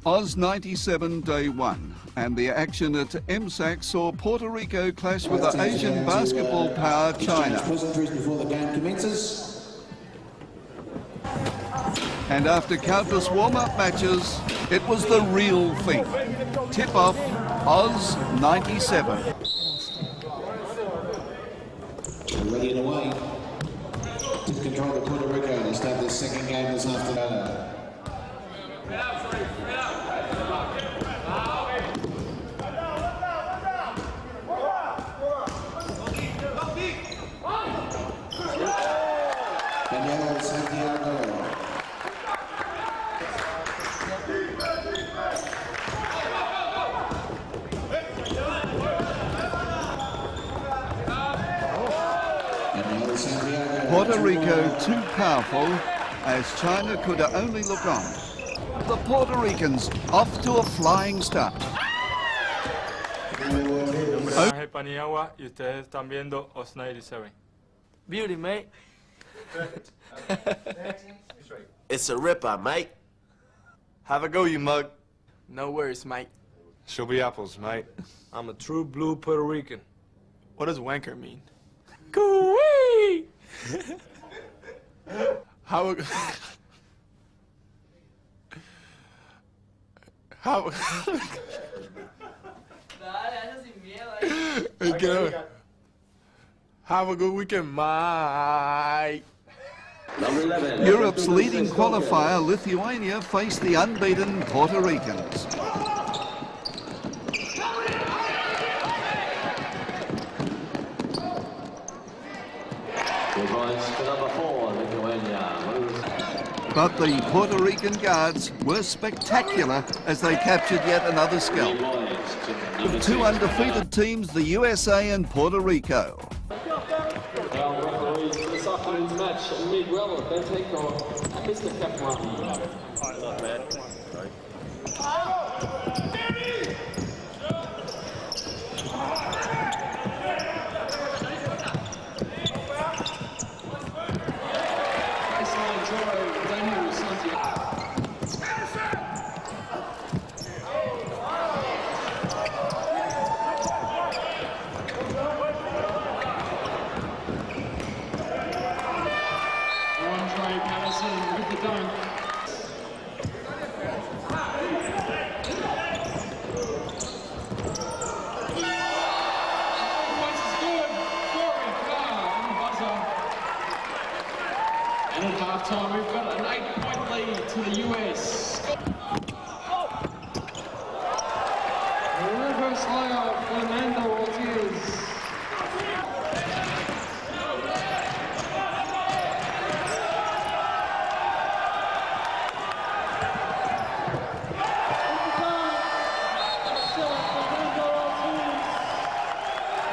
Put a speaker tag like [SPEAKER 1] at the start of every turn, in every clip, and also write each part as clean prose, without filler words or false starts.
[SPEAKER 1] Oz 97 Day 1, and the action at MSAC saw Puerto Rico clash with the Asian basketball power China.
[SPEAKER 2] Before the game commences.
[SPEAKER 1] And after countless warm-up matches, it was the real thing. Tip-off, Oz 97.
[SPEAKER 2] Ready and away. To control to Puerto Rico to start their second game this afternoon.
[SPEAKER 1] Puerto Rico too powerful as China could only look on. The Puerto Ricans off to a flying start.
[SPEAKER 3] Ángel Paniagua y ustedes están viendo Oz 97.
[SPEAKER 4] Beauty, mate.
[SPEAKER 5] It's a ripper, mate.
[SPEAKER 4] Have a go, you mug. No worries, mate.
[SPEAKER 3] She'll be apples, mate.
[SPEAKER 4] I'm a true blue Puerto Rican.
[SPEAKER 3] What does wanker mean?
[SPEAKER 4] Coo-wee!
[SPEAKER 3] How... How... Have a good weekend, mate.
[SPEAKER 1] Europe's leading qualifier, Lithuania, faced the unbeaten Puerto Ricans. But the Puerto Rican guards were spectacular as they captured yet another scalp. The two undefeated teams, the USA and Puerto Rico.
[SPEAKER 6] Referees for this afternoon's match, Miguel Benteco and Mr. Kepler. And at halftime, we've got an 8-point lead to the US. Reverse layup, Fernando Ortiz.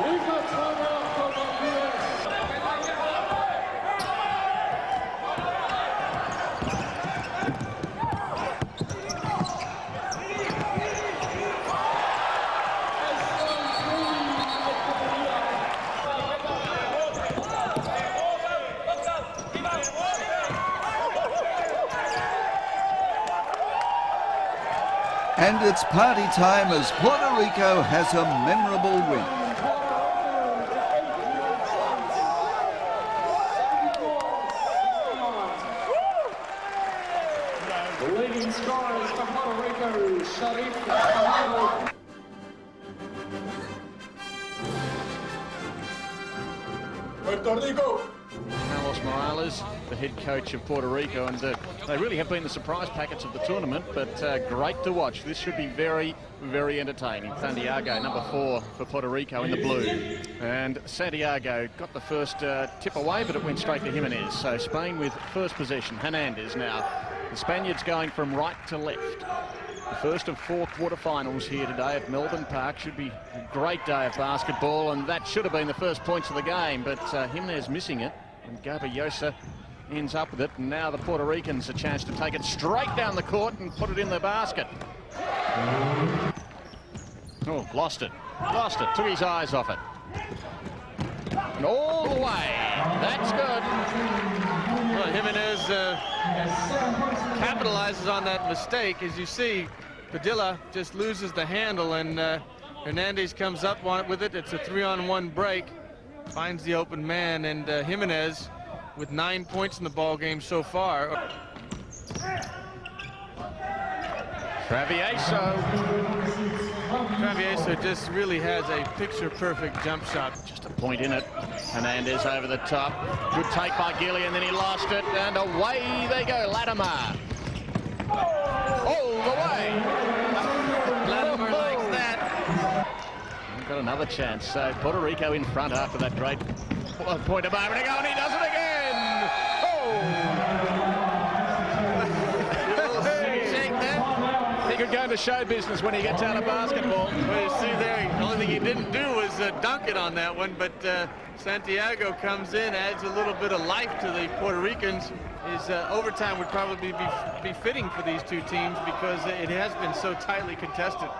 [SPEAKER 6] We've got timeout for the US.
[SPEAKER 1] And it's party time as Puerto Rico has a memorable win.
[SPEAKER 6] The leading scorers for Puerto Rico, Sharif Camaro.
[SPEAKER 3] Puerto Rico!
[SPEAKER 7] Carlos Morales, the head coach of Puerto Rico, and they really have been the surprise packets of the tournament, but great to watch. This should be very, very entertaining. Santiago, number 4 for Puerto Rico in the blue. And Santiago got the first tip away, but it went straight to Jimenez. So Spain with first possession. Hernandez now. The Spaniards going from right to left. The first of 4 quarterfinals here today at Melbourne Park. Should be a great day of basketball, and that should have been the first points of the game, but Jimenez missing it, and Gabayosa ends up with it, and now the Puerto Ricans a chance to take it straight down the court and put it in the basket. Oh, lost it, took his eyes off it. And all the way, that's good.
[SPEAKER 8] Well, Jimenez capitalizes on that mistake. As you see, Padilla just loses the handle, and Hernandez comes up on it with it. It's a 3-on-1 break, finds the open man, and Jimenez with 9 points in the ball game so far. Travieso just really has a picture-perfect jump shot.
[SPEAKER 7] Just a point in it. Hernandez over the top. Good take by Gillian, then he lost it, and away they go. Latimer. All the way.
[SPEAKER 8] Latimer likes that.
[SPEAKER 7] We've got another chance. So Puerto Rico in front after that great point a moment ago, and he does it again. He could go into show business when he gets out of basketball.
[SPEAKER 8] Well, you see there, the only thing he didn't do was dunk it on that one, but Santiago comes in, adds a little bit of life to the Puerto Ricans. His overtime would probably be fitting for these two teams because it has been so tightly contested.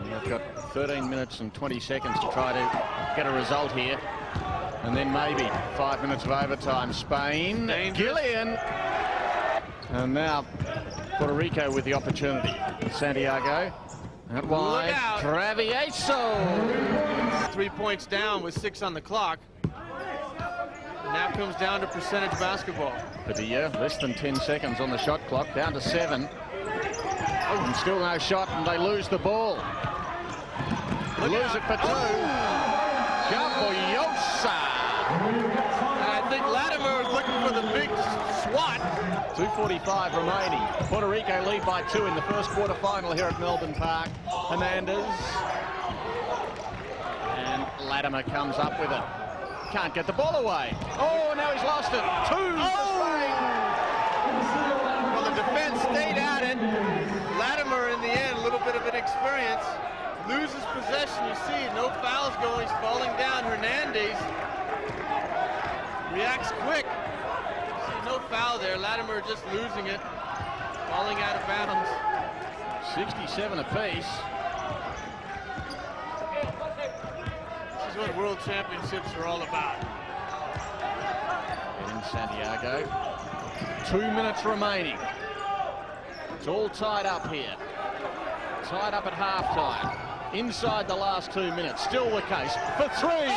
[SPEAKER 7] They've got 13 minutes and 20 seconds to try to get a result here. And then maybe 5 minutes of overtime. Spain, Gillian. And now Puerto Rico with the opportunity. Santiago, out wide, Travieso.
[SPEAKER 8] 3 points down with 6 on the clock. And now comes down to percentage basketball.
[SPEAKER 7] Padilla, less than 10 seconds on the shot clock, down to 7. And still no shot, and they lose the ball. Lose it for 2. Gaboyosa.
[SPEAKER 8] And I think Latimer is looking for the big swat.
[SPEAKER 7] 2:45 remaining. Puerto Rico lead by 2 in the first quarter-final here at Melbourne Park. Hernandez. And Latimer comes up with it. Can't get the ball away. Oh, now he's lost it. 2 for Spain.
[SPEAKER 8] Well, the defense stayed at it. Latimer, in the end, a little bit of an experience. Loses possession. You see, no fouls going. He's falling down. Hernandez reacts quick. No foul there. Latimer just losing it, falling out of bounds.
[SPEAKER 7] 67 apiece.
[SPEAKER 8] This is what World Championships are all about.
[SPEAKER 7] And in Santiago, 2 minutes remaining. It's all tied up here. Tied up at halftime. Inside the last 2 minutes. Still the case for 3.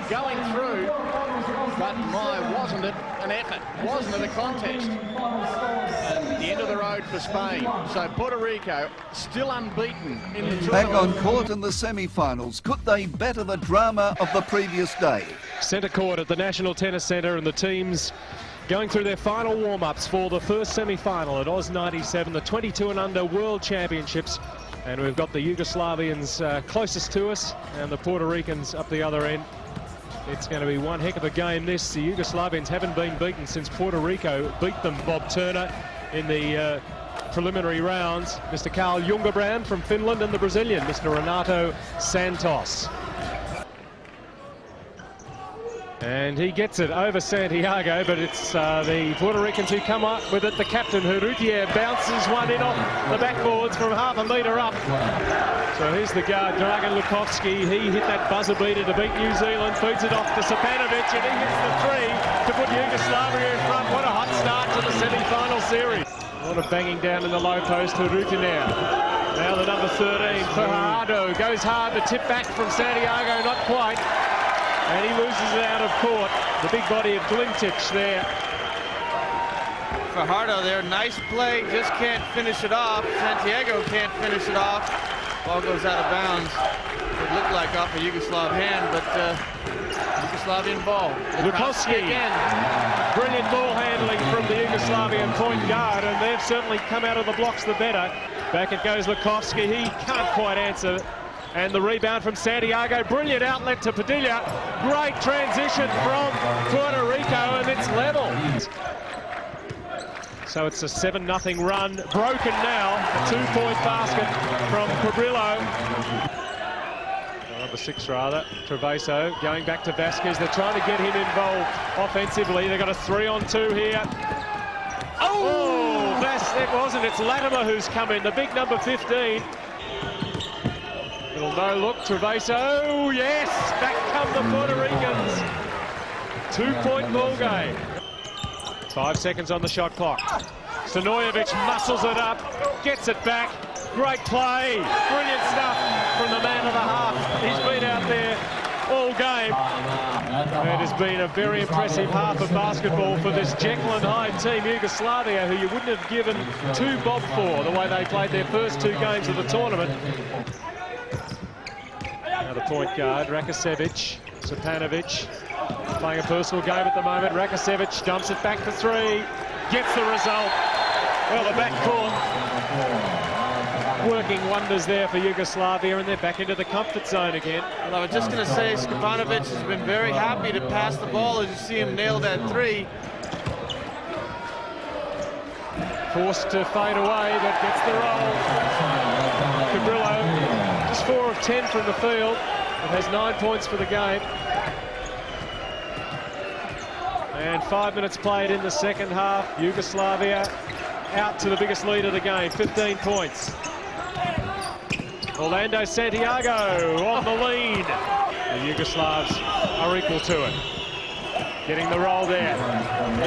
[SPEAKER 7] Going through, but my, wasn't it an effort? Wasn't it a contest? And the end of the road for Spain. So Puerto Rico still unbeaten in the tournament.
[SPEAKER 1] Back on court in the semi-finals. Could they better the drama of the previous day?
[SPEAKER 9] Centre court at the National Tennis Centre, and the teams going through their final warm-ups for the first semi-final at Oz 97, the 22 and under World Championships. And we've got the Yugoslavians closest to us and the Puerto Ricans up the other end. It's going to be one heck of a game, this. The Yugoslavians haven't been beaten since Puerto Rico beat them, Bob Turner, in the preliminary rounds. Mr. Carl Jungerbrand from Finland, and the Brazilian, Mr. Renato Santos. And he gets it over Santiago, but it's the Puerto Ricans who come up with it. The captain, Urrutia, bounces one in off the backboards from half a metre up. So here's the guard, Dragan Lukovski. He hit that buzzer beater to beat New Zealand, feeds it off to Sapanovic, and he hits the 3 to put Yugoslavia in front. What a hot start to the semi-final series. A lot of banging down in the low post. Urrutia now. Now the number 13, Fajardo, goes hard. The tip back from Santiago, not quite. And he loses it out of court. The big body of Glintich there.
[SPEAKER 8] Fajardo there, nice play, just can't finish it off. Santiago can't finish it off. Ball goes out of bounds. It looked like off a Yugoslav hand, but Yugoslavian ball.
[SPEAKER 9] Lukovski again. Brilliant ball handling from the Yugoslavian point guard, and they've certainly come out of the blocks the better. Back it goes Lukovski. He can't quite answer. And the rebound from Santiago, brilliant outlet to Padilla. Great transition from Puerto Rico, and it's level. So it's a 7-0 run, broken now. A 2-point basket from Cabrillo. Number 6 rather, Travieso going back to Vasquez. They're trying to get him involved offensively. They've got a 3-on-2 here. Oh, it wasn't. It's Latimer who's come in, the big number 15. Little no look, Treviso, oh yes, back come the Puerto Ricans. 2-point ball game. 5 seconds on the shot clock. Stanojevic muscles it up, gets it back. Great play, brilliant stuff from the man of the half. He's been out there all game. It has been a very impressive half of basketball for this Jekyll and Hyde team, Yugoslavia, who you wouldn't have given 2 bob for the way they played their first 2 games of the tournament. Now the point guard, Rakosevic, Stepanovic, playing a personal game at the moment. Rakosevic dumps it back for 3, gets the result. Well, the backcourt working wonders there for Yugoslavia, and they're back into the comfort zone again.
[SPEAKER 8] Well, I was just going to say, Stepanovic has been very happy to pass the ball as you see him nail that 3.
[SPEAKER 9] Forced to fade away, but gets the roll. Cabrillo, just 4 of 10 from the field. It has 9 points for the game. And 5 minutes played in the second half. Yugoslavia out to the biggest lead of the game, 15 points. Orlando Santiago on the lead. The Yugoslavs are equal to it. Getting the roll there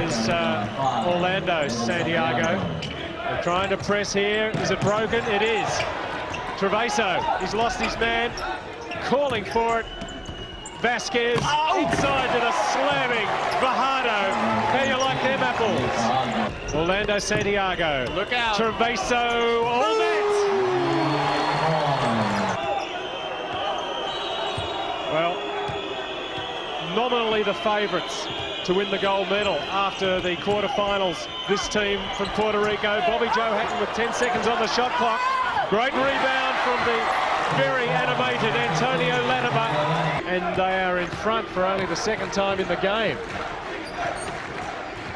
[SPEAKER 9] is Orlando Santiago. They're trying to press here. Is it broken? It is. Treviso, he's lost his man. Calling for it. Vasquez inside to the slamming Fajardo. How you like them apples? Orlando Santiago.
[SPEAKER 8] Look out.
[SPEAKER 9] Treviso, all net. Well, nominally the favourites to win the gold medal after the quarterfinals. This team from Puerto Rico. Bobby Joe Hatton with 10 seconds on the shot clock. Great rebound from the very animated Antonio Latimer. And they are in front for only the second time in the game.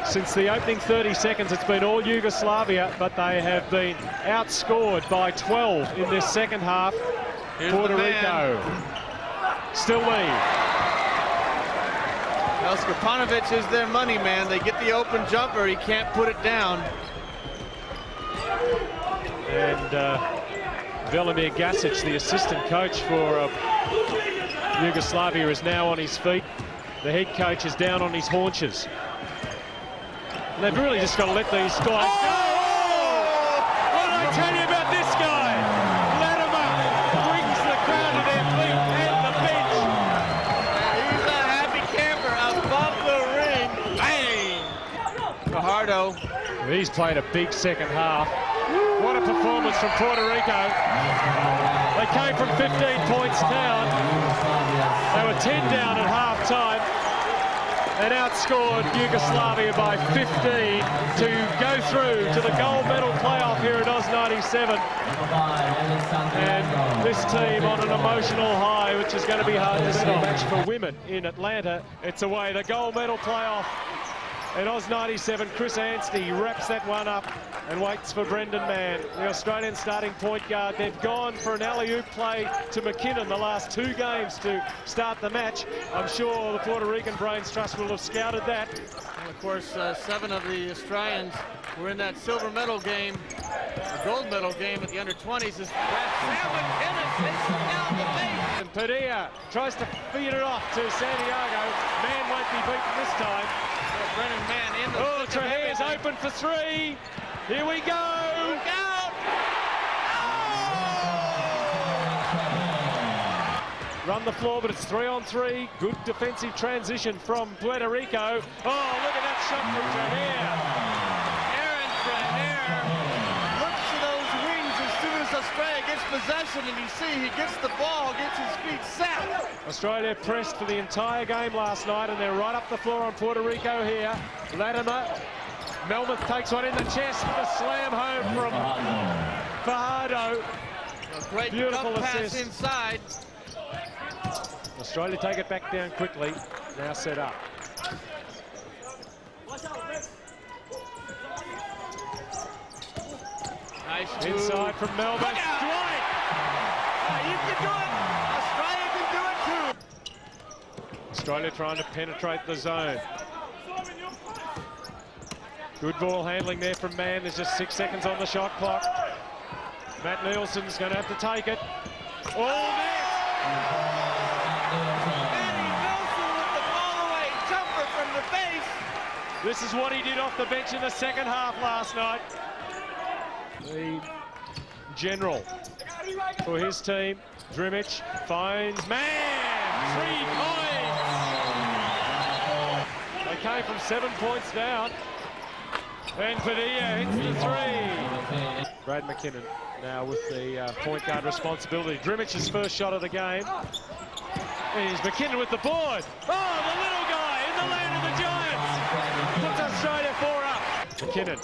[SPEAKER 9] Since the opening 30 seconds, it's been all Yugoslavia, but they have been outscored by 12 in this second half.
[SPEAKER 8] Here's
[SPEAKER 9] Puerto Rico still lead.
[SPEAKER 8] Well, Stepanovic is their money man. They get the open jumper, he can't put it down.
[SPEAKER 9] And Velimir Gasic, the assistant coach for Yugoslavia, is now on his feet. The head coach is down on his haunches. And they've really just got to let these guys go. What did I tell you about this guy? Latimer brings the crowd to their feet and the bench.
[SPEAKER 8] He's a happy camper above the ring. Bang! Fajardo.
[SPEAKER 9] He's played a big second half. What a performance from Puerto Rico. They came from 15 points down. They were 10 down at half-time and outscored Yugoslavia by 15 to go through to the gold medal playoff here at Oz 97. And this team on an emotional high, which is going to be hard to stop. Match for women in Atlanta. It's away, the gold medal playoff. At Oz 97, Chris Anstey wraps that one up and waits for Brendan Mann, the Australian starting point guard. They've gone for an alley-oop play to McKinnon the last 2 games to start the match. I'm sure the Puerto Rican Brains Trust will have scouted that.
[SPEAKER 8] And of course, 7 of the Australians were in that silver medal game, the gold medal game at the under-20s. Sam McKinnon takes it down the base.
[SPEAKER 9] And Padilla tries to feed it off to Santiago. Mann won't be beaten this time.
[SPEAKER 8] Brendan Mann in the
[SPEAKER 9] Trahere's open for 3. Here we go.
[SPEAKER 8] Look out.
[SPEAKER 9] Run the floor, but it's 3-on-3. Good defensive transition from Puerto Rico. Oh, look at that shot from Trahere.
[SPEAKER 8] Aaron Trahere looks to those wings as soon as Australia gets possession, and you see he gets the ball, gets his feet set.
[SPEAKER 9] Australia pressed for the entire game last night, and they're right up the floor on Puerto Rico here. Latimer, Melmoth takes one in the chest with a slam home from Fajardo.
[SPEAKER 8] A great
[SPEAKER 9] Beautiful
[SPEAKER 8] dump pass
[SPEAKER 9] assist.
[SPEAKER 8] inside.
[SPEAKER 9] Australia take it back down quickly. Now set up.
[SPEAKER 8] Nice move.
[SPEAKER 9] Inside from Melbourne.
[SPEAKER 8] Dwight! You can do it! Australia can do it too!
[SPEAKER 9] Australia trying to penetrate the zone. Good ball handling there from Mann. There's just 6 seconds on the shot clock. Matt Nielsen's going to have to take it. All net!
[SPEAKER 8] Matty Nielsen with the fall-away jumper from the base.
[SPEAKER 9] This is what he did off the bench in the second half last night. The general for his team, Drimich, finds man! 3 points! They came from 7 points down. And Padilla hits the 3. Brad McKinnon now with the point guard responsibility. Drimich's first shot of the game. Here's McKinnon with the board. Oh, the little guy in the land of the Giants. Puts Australia 4 up. McKinnon.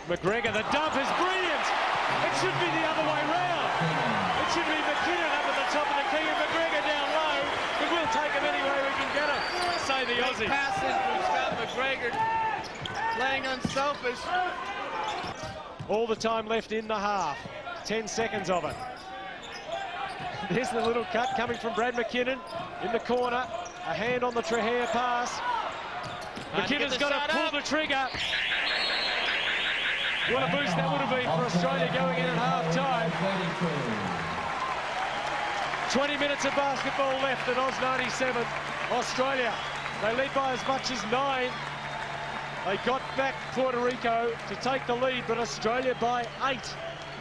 [SPEAKER 9] McGregor, the dump is brilliant. It should be the other way round. It should be McKinnon up at the top of the key and McGregor down low. But we'll take him any way we can get him, say the Aussie.
[SPEAKER 8] Big pass in from Scott McGregor, playing unselfish.
[SPEAKER 9] All the time left in the half. 10 seconds of it. There's the little cut coming from Brad McKinnon in the corner. A hand on the Trahare pass. McKinnon's got to pull the trigger. What a boost that would have been for Australia going in at half-time. 20 minutes of basketball left at Oz 97. Australia, they lead by as much as 9. They got back Puerto Rico to take the lead, but Australia by 8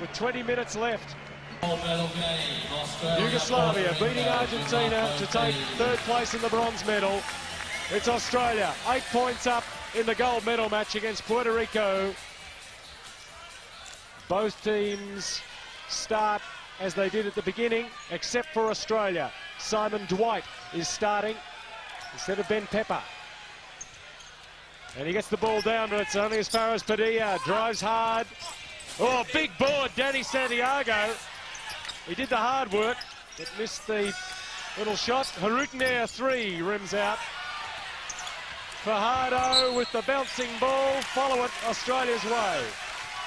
[SPEAKER 9] with 20 minutes left. Yugoslavia beating Argentina to take 3rd place in the bronze medal. It's Australia, 8 points up in the gold medal match against Puerto Rico. Both teams start as they did at the beginning, except for Australia. Simon Dwight is starting instead of Ben Pepper. And he gets the ball down, but it's only as far as Padilla. Drives hard. Oh, big board, Danny Santiago. He did the hard work, but missed the little shot. Harutner 3 rims out. Fajardo with the bouncing ball. Follow it Australia's way.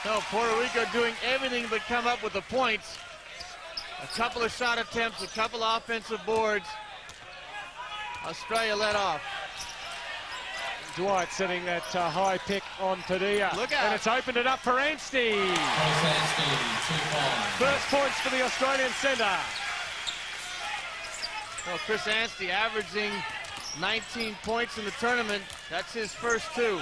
[SPEAKER 8] So Puerto Rico doing everything but come up with the points. A couple of shot attempts, a couple of offensive boards. Australia let off.
[SPEAKER 9] Dwight setting that high pick on Padilla.
[SPEAKER 8] Look out.
[SPEAKER 9] And it's opened it up for Anstey. First points for the Australian centre.
[SPEAKER 8] Well, Chris Anstey averaging 19 points in the tournament. That's his first 2.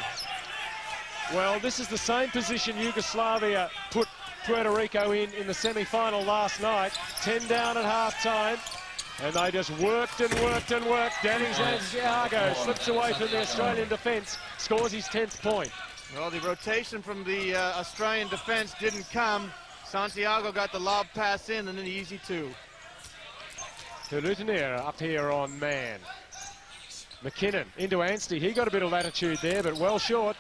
[SPEAKER 9] Well, this is the same position Yugoslavia put Puerto Rico in the semi-final last night. 10 down at half-time. And they just worked and worked and worked. Danny Santiago slips away from the Australian defence, scores his 10th point.
[SPEAKER 8] Well, the rotation from the Australian defence didn't come. Santiago got the lob pass in and then the easy 2.
[SPEAKER 9] Hulutner up here on man. McKinnon into Anstey. He got a bit of latitude there, but well short.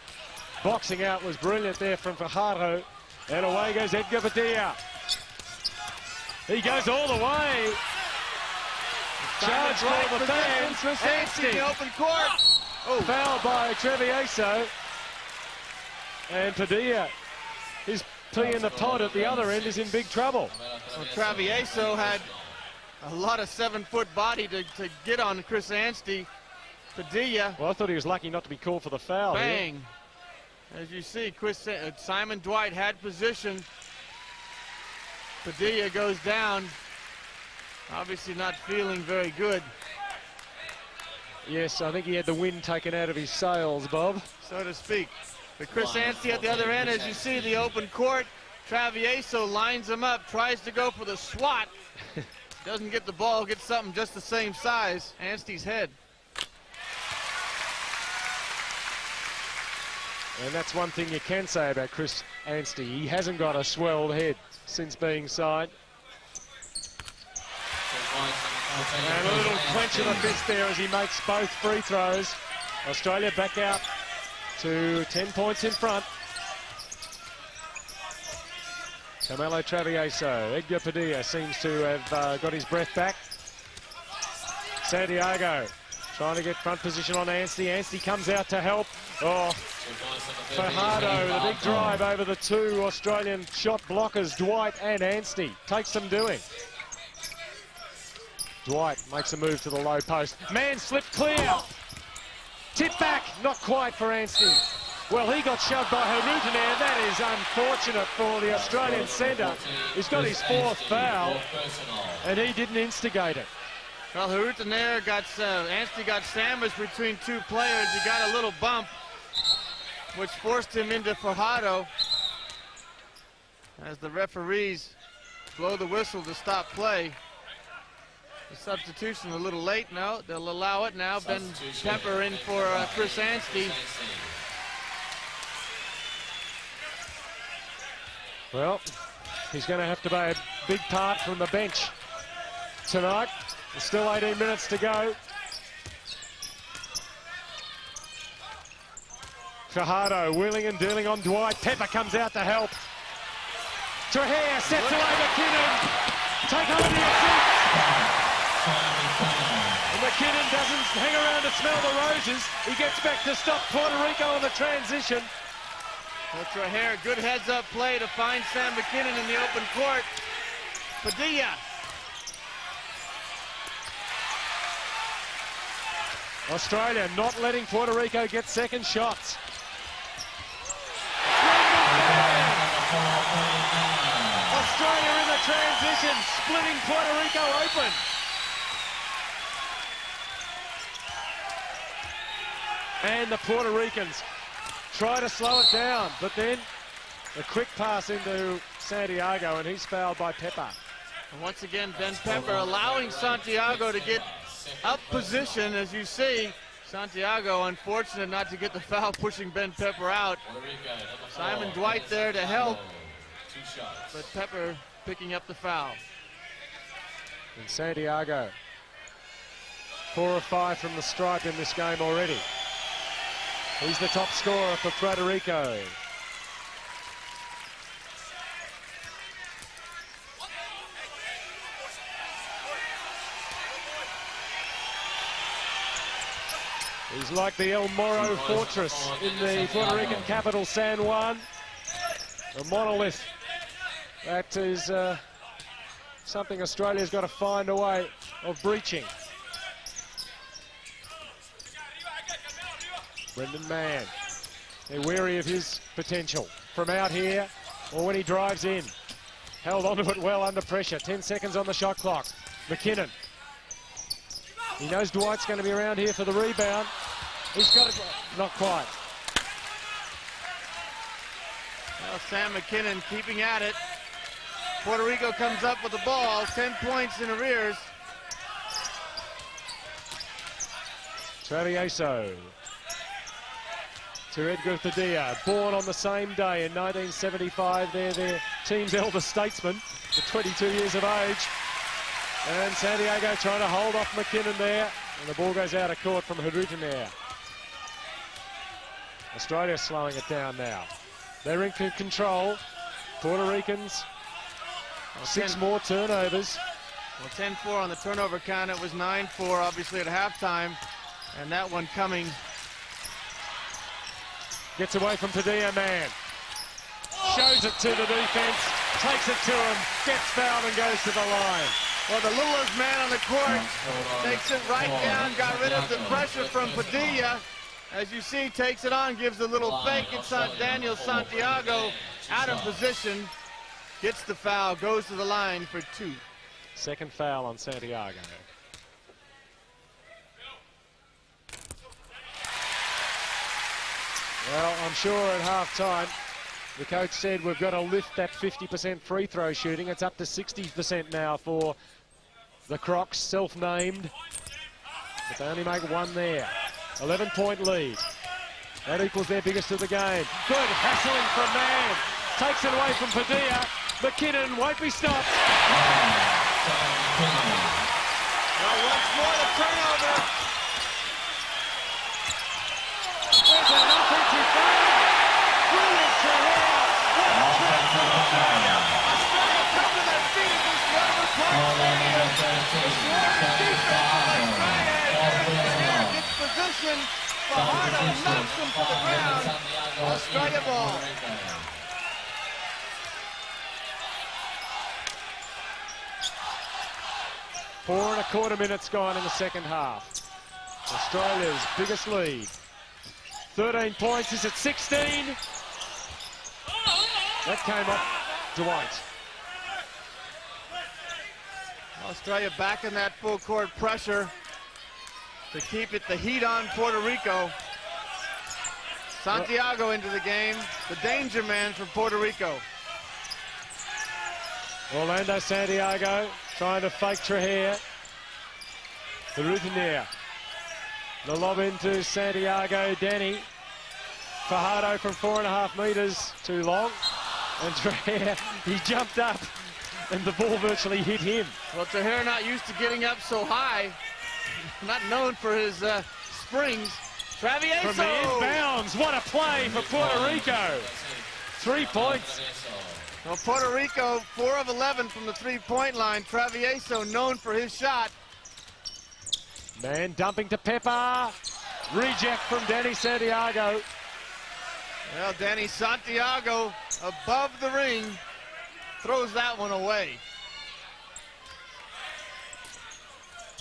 [SPEAKER 9] Boxing out was brilliant there from Fajardo. And away goes Edgar Padilla. He goes all the way. Charge for the fans.
[SPEAKER 8] Anstey in the open court.
[SPEAKER 9] Oh, foul by Travieso. And Padilla, his pea in the pod at the other end, is in big trouble.
[SPEAKER 8] Well, Travieso had a lot of 7-foot body to get on Chris Anstey. Padilla.
[SPEAKER 9] Well, I thought he was lucky not to be called for the foul.
[SPEAKER 8] Bang.
[SPEAKER 9] Here.
[SPEAKER 8] As you see, Simon Dwight had position. Padilla goes down. Obviously not feeling very good.
[SPEAKER 9] Yes, I think he had the wind taken out of his sails, Bob.
[SPEAKER 8] So to speak. But Chris Anstey at the other end, as you see the open court. Travieso lines him up, tries to go for the swat. Doesn't get the ball, gets something just the same size. Anstey's head.
[SPEAKER 9] And that's one thing you can say about Chris Anstey. He hasn't got a swelled head since being signed. And a little clench of the fist there as he makes both free throws. Australia back out to 10 points in front. Carmelo Travieso. Edgar Padilla seems to have got his breath back. Santiago trying to get front position on Anstey. Anstey comes out to help. Oh, Fajardo, the big drive over the 2 Australian shot blockers, Dwight and Anstey. Takes some doing. Dwight makes a move to the low post. Man slipped clear. Tip back, not quite for Anstey. Well, he got shoved by Harutiner. That is unfortunate for the Australian centre. He's got his 4th foul, and he didn't instigate it.
[SPEAKER 8] Well, Harutiner got, Anstey got sandwiched between 2 players. He got a little bump, which forced him into Fajardo. As the referees blow the whistle to stop play. The substitution a little late. No, they'll allow it now. Ben Pepper in for Chris Anstey.
[SPEAKER 9] Well, he's going to have to play a big part from the bench tonight. There's still 18 minutes to go. Fajardo wheeling and dealing on Dwight. Pepper comes out to help. Trahare sets away McKinnon. Take home the assist. And McKinnon doesn't hang around to smell the roses. He gets back to stop Puerto Rico on the transition.
[SPEAKER 8] Well, Trahare, good heads-up play to find Sam McKinnon in the open court. Padilla.
[SPEAKER 9] Australia not letting Puerto Rico get second shots. Australia in the transition, splitting Puerto Rico open. And the Puerto Ricans try to slow it down, but then a quick pass into Santiago, and he's fouled by Pepper.
[SPEAKER 8] And once again, Ben Pepper allowing Santiago to get up position. As you see, Santiago unfortunate not to get the foul, pushing Ben Pepper out. Simon Dwight there to help, but Pepper picking up the foul.
[SPEAKER 9] And Santiago, 4 of 5 from the stripe in this game already. He's the top scorer for Puerto Rico. He's like the El Morro fortress in the Puerto Rican capital, San Juan. A monolith. That is something Australia's got to find a way of breaching. Brendan Mann. They're wary of his potential from out here or when he drives in. Held onto it well under pressure. 10 seconds on the shot clock. McKinnon. He knows Dwight's going to be around here for the rebound. He's got it. Not quite.
[SPEAKER 8] Well, Sam McKinnon keeping at it. Puerto Rico comes up with the ball. 10 points in arrears.
[SPEAKER 9] Travieso to Edgar Padilla, born on the same day in 1975. They're their team's elder statesman at 22 years of age. And Santiago trying to hold off McKinnon there. And the ball goes out of court from Harutiner. Australia slowing it down now. They're in control. Puerto Ricans, 6 more turnovers.
[SPEAKER 8] Well, 10-4 on the turnover count. It was 9-4 obviously at halftime. And that one coming.
[SPEAKER 9] Gets away from Padilla, man. Shows it to the defense, takes it to him, gets fouled and goes to the line.
[SPEAKER 8] Well, the littlest man on the court takes it right down, got rid of the pressure from Padilla. As you see, takes it on, gives a little fake. It's Daniel Santiago out of position, gets the foul, goes to the line for 2.
[SPEAKER 9] Second foul on Santiago. Well, I'm sure at half-time, the coach said we've got to lift that 50% free throw shooting. It's up to 60% now for the Crocs, self-named. But they only make 1 there. 11-point lead. That equals their biggest of the game. Good hassling from Mann. Takes it away from Padilla. McKinnon won't be stopped.
[SPEAKER 8] Well, once more the turnover.
[SPEAKER 9] There's an offensive foul. Brilliant Trahare. What a trap for Australia.
[SPEAKER 8] Australia come to their feet at this Robert Park Stadium. The scoring defense of Australia gets position. Fajardo knocks him to the ground. Australia ball.
[SPEAKER 9] Four and a quarter minutes gone in the second half. Australia's biggest lead. 13 points. Is it 16? That came off Dwight.
[SPEAKER 8] Australia back in that full court pressure to keep the heat on Puerto Rico. Santiago into the game, the danger man for Puerto Rico.
[SPEAKER 9] Orlando Santiago trying to fake Trujillo. The Routinier. The lob into Santiago. Danny. Fajardo from 4.5 metres, too long. And Trujillo, he jumped up and the ball virtually hit him.
[SPEAKER 8] Well, Trujillo not used to getting up so high. Not known for his springs. Travieso!
[SPEAKER 9] From the inbounds, what a play for Puerto Rico. 3 points.
[SPEAKER 8] Well, Puerto Rico, 4 of 11 from the three-point line. Travieso known for his shot.
[SPEAKER 9] Man dumping to Pepper. Reject from Danny Santiago.
[SPEAKER 8] Well, Danny Santiago above the ring throws that one away.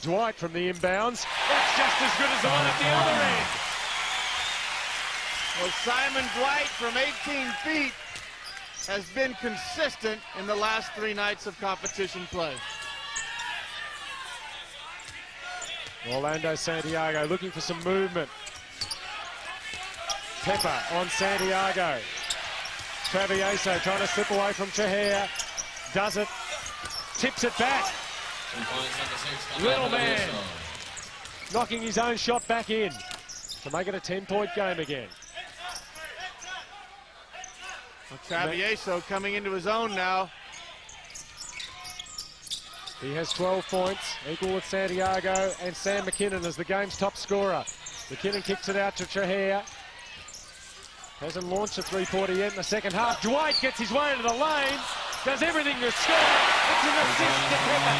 [SPEAKER 9] Dwight from the inbounds. That's just as good as the one at the other end.
[SPEAKER 8] Well, Simon Dwight from 18 feet has been consistent in the last 3 nights of competition play.
[SPEAKER 9] Orlando Santiago looking for some movement. Pepper on Santiago. Travieso trying to slip away from Trujillo. Does it. Tips it back. Little man knocking his own shot back in to make it a 10-point game again.
[SPEAKER 8] Well, Travieso coming into his own now.
[SPEAKER 9] He has 12 points, equal with Santiago, and Sam McKinnon as the game's top scorer. McKinnon kicks it out to Trujillo. Hasn't launched a three-pointer yet in the second half. Dwight gets his way into the lane, does everything to score. It's an assist to Pepper.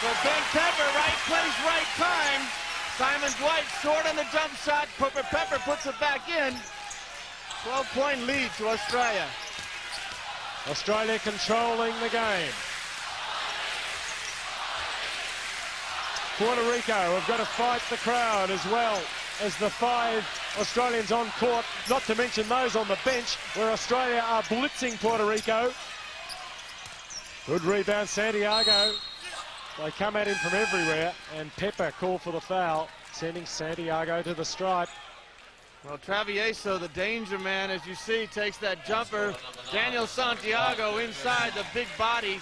[SPEAKER 8] For Ben Pepper, right place, right time. Simon Dwight short on the jump shot. Pepper puts it back in. 12-point lead to Australia.
[SPEAKER 9] Australia controlling the game. Puerto Rico have got to fight the crowd as well as the 5 Australians on court, not to mention those on the bench, where Australia are blitzing Puerto Rico. Good rebound, Santiago. They come at him from everywhere, and Pepper called for the foul, sending Santiago to the stripe.
[SPEAKER 8] Well, Travieso, the danger man, as you see, takes that jumper. Daniel Santiago inside the big body.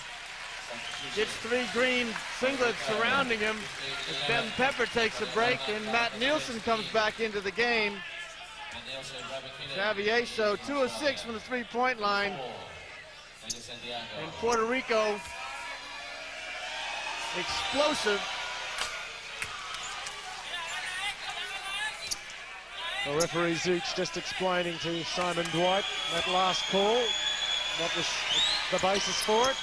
[SPEAKER 8] Gets 3 green singlets surrounding him. As Ben Pepper takes a break, and Matt Nielsen comes back into the game. Travieso, 2 of 6 from the three-point line. And Puerto Rico, explosive.
[SPEAKER 9] The referee Zooch just explaining to Simon Dwight that last call. What was the basis for it?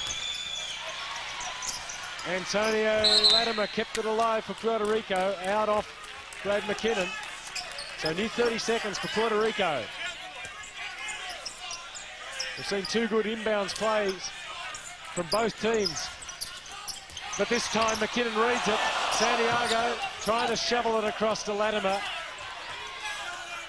[SPEAKER 9] Antonio Latimer kept it alive for Puerto Rico, out off Brad McKinnon. So new 30 seconds for Puerto Rico. We've seen 2 good inbounds plays from both teams. But this time McKinnon reads it. Santiago trying to shovel it across to Latimer.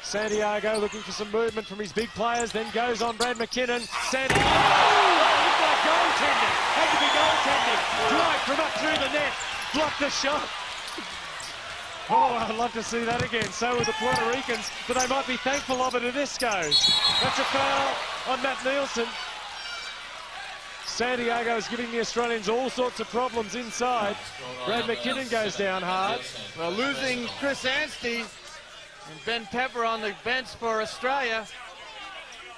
[SPEAKER 9] Santiago looking for some movement from his big players, then goes on Brad McKinnon. Santiago, looked like goaltending. Had to be goaltending. Dwight from up through the net, blocked the shot. Oh, I'd love to see that again. So with the Puerto Ricans, but they might be thankful of it if this goes. That's a foul on Matt Nielsen. Santiago is giving the Australians all sorts of problems inside. Brad McKinnon goes down hard.
[SPEAKER 8] Well, losing Chris Anstey and Ben Pepper on the bench for Australia.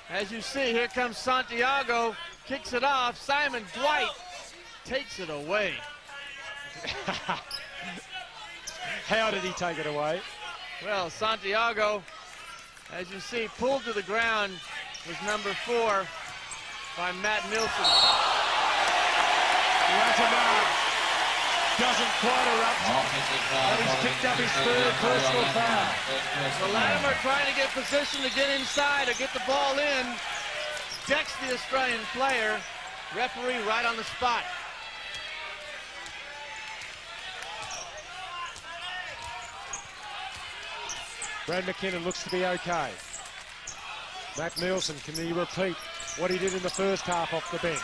[SPEAKER 8] As you see, here comes Santiago, kicks it off. Simon Dwight takes it away.
[SPEAKER 9] How did he take it away?
[SPEAKER 8] Well, Santiago, as you see, pulled to the ground was number 4 by Matt Nielsen.
[SPEAKER 9] Latimer doesn't quite erupt, but he's picked up his 3rd personal foul.
[SPEAKER 8] So Latimer trying to get position to get inside or get the ball in. Decks the Australian player. Referee right on the spot.
[SPEAKER 9] Brad McKinnon looks to be okay. Matt Nielsen, can he repeat what he did in the first half off the bench?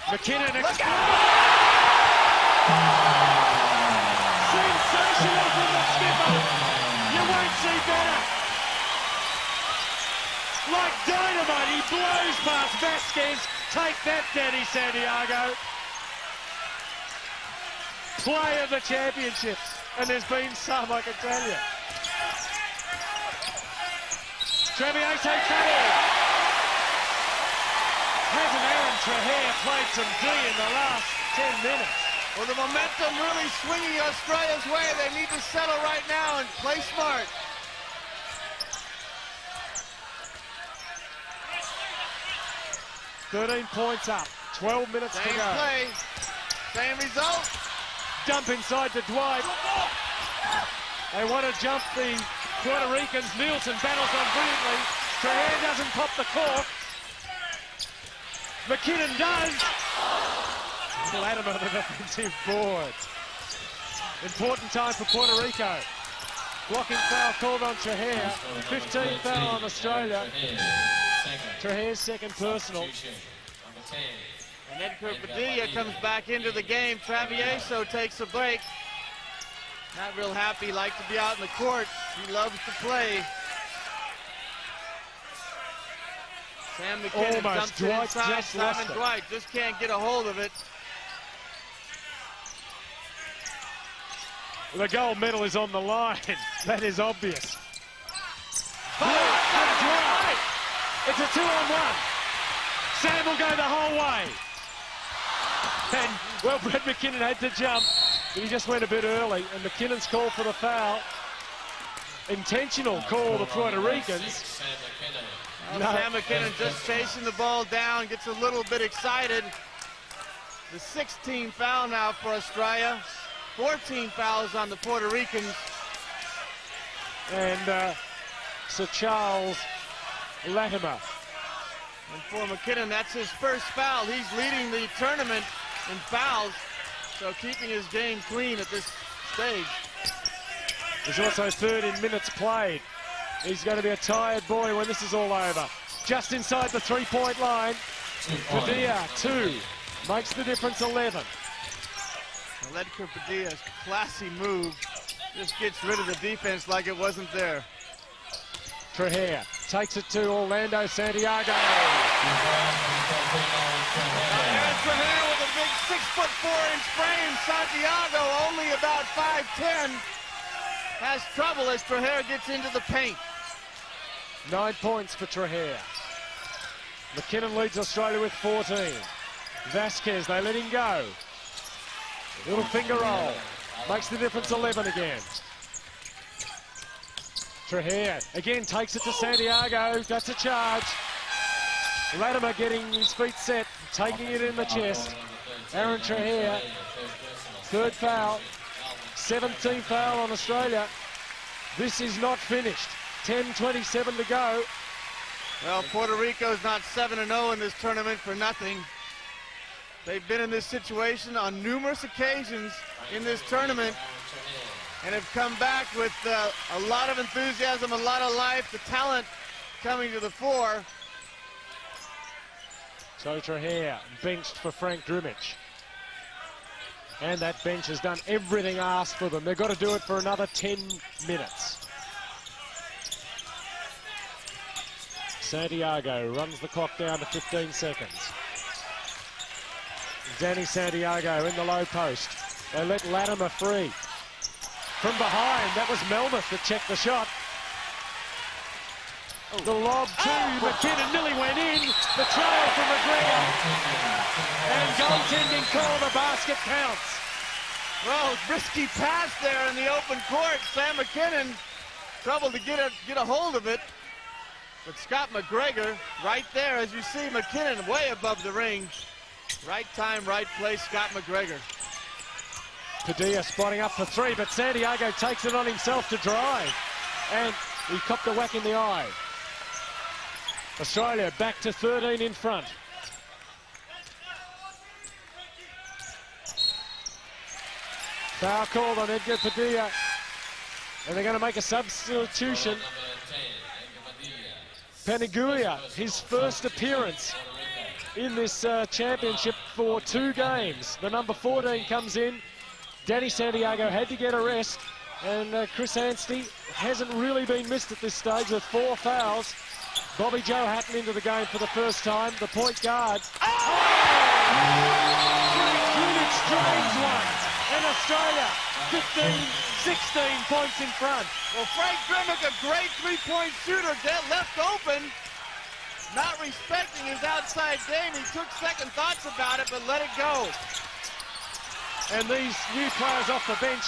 [SPEAKER 9] McKinnon sensational from the skipper. You won't see better. Like dynamite, he blows past Vasquez. Take that, Danny Santiago. Play of the championships, and there's been some, I can tell you. Trevier takes that in. Hasn't Aaron Trehear played some D in the last 10 minutes?
[SPEAKER 8] Well, the momentum really swinging Australia's way. They need to settle right now and play smart.
[SPEAKER 9] "13 points up, 12 minutes to
[SPEAKER 8] Same
[SPEAKER 9] go."
[SPEAKER 8] play, same result.
[SPEAKER 9] Dump inside to Dwight. They want to jump the Puerto Ricans. Nielsen battles on brilliantly. Trehear doesn't pop the cork. McKinnon does. Latimer the defensive board. Important time for Puerto Rico. Blocking foul called on Trehear. 15 foul on Australia. Trehear's second personal.
[SPEAKER 8] And Edgar Padilla comes back into the game. Travieso takes a break. Not real happy, like to be out in the court. He loves to play. Sam McKinnon
[SPEAKER 9] Almost.
[SPEAKER 8] dumps it
[SPEAKER 9] Dwight
[SPEAKER 8] inside.
[SPEAKER 9] just lost
[SPEAKER 8] Simon
[SPEAKER 9] it.
[SPEAKER 8] Dwight just can't get a hold of it.
[SPEAKER 9] The gold medal is on the line. That is obvious. It's a 2-on-1. Sam will go the whole way. And, well, Brad McKinnon had to jump, but he just went a bit early. And McKinnon's call for the foul. Intentional call to Puerto Ricans.
[SPEAKER 8] Well, Sam McKinnon just chasing the ball down, gets a little bit excited. The 16th foul now for Australia. 14 fouls on the Puerto Ricans.
[SPEAKER 9] And Sir Charles Latimer.
[SPEAKER 8] And for McKinnon, that's his first foul. He's leading the tournament in fouls, so keeping his game clean at this stage.
[SPEAKER 9] He's also third in minutes played. He's going to be a tired boy when this is all over. Just inside the three-point line. Padilla, 2. Makes the difference 11.
[SPEAKER 8] Edgar Padilla's classy move just gets rid of the defense like it wasn't there.
[SPEAKER 9] Trehear takes it to Orlando Santiago.
[SPEAKER 8] Aaron Trehear with a big 6'4" frame. Santiago only about 5'10". Has trouble as Trehear gets into the paint.
[SPEAKER 9] 9 points for Trehear. McKinnon leads Australia with 14. Vasquez, they let him go. Little finger roll. Makes the difference 11 again. Trehear again takes it to Santiago. That's a charge. Latimer getting his feet set, taking it in the chest. Aaron Trehear, third foul. 17th foul on Australia. This is not finished. 10:27 to go.
[SPEAKER 8] Well, Puerto Rico's not 7-0 in this tournament for nothing. They've been in this situation on numerous occasions in this tournament and have come back with a lot of enthusiasm, a lot of life, the talent coming to the fore.
[SPEAKER 9] So Trehear benched for Frank Drimich. And that bench has done everything asked for them. They've got to do it for another 10 minutes. Santiago runs the clock down to 15 seconds. Danny Santiago in the low post. They let Latimer free. From behind, that was Melmoth that checked the shot. The lob to McKinnon nearly went in. The trail from McGregor. And goaltending call, the basket counts.
[SPEAKER 8] Well, risky pass there in the open court. Sam McKinnon, trouble to get a hold of it. But Scott McGregor right there, as you see, McKinnon way above the ring. Right time, right place, Scott McGregor.
[SPEAKER 9] Padilla spotting up for 3, but Santiago takes it on himself to drive. And he copped a whack in the eye. Australia back to 13 in front. Foul called on Edgar Padilla. And they're going to make a substitution. Paniguia, his first appearance in this championship for 2 games. The number 14 comes in. Danny Santiago had to get a rest. And Chris Anstey hasn't really been missed at this stage with 4 fouls. Bobby Joe Hatton into the game for the first time. The point guard. Greenwich drains one. And Australia 15-16 points in front.
[SPEAKER 8] Well, Frank Grimmick, a great three-point shooter, left open, not respecting his outside game. He took second thoughts about it, but let it go.
[SPEAKER 9] And these new players off the bench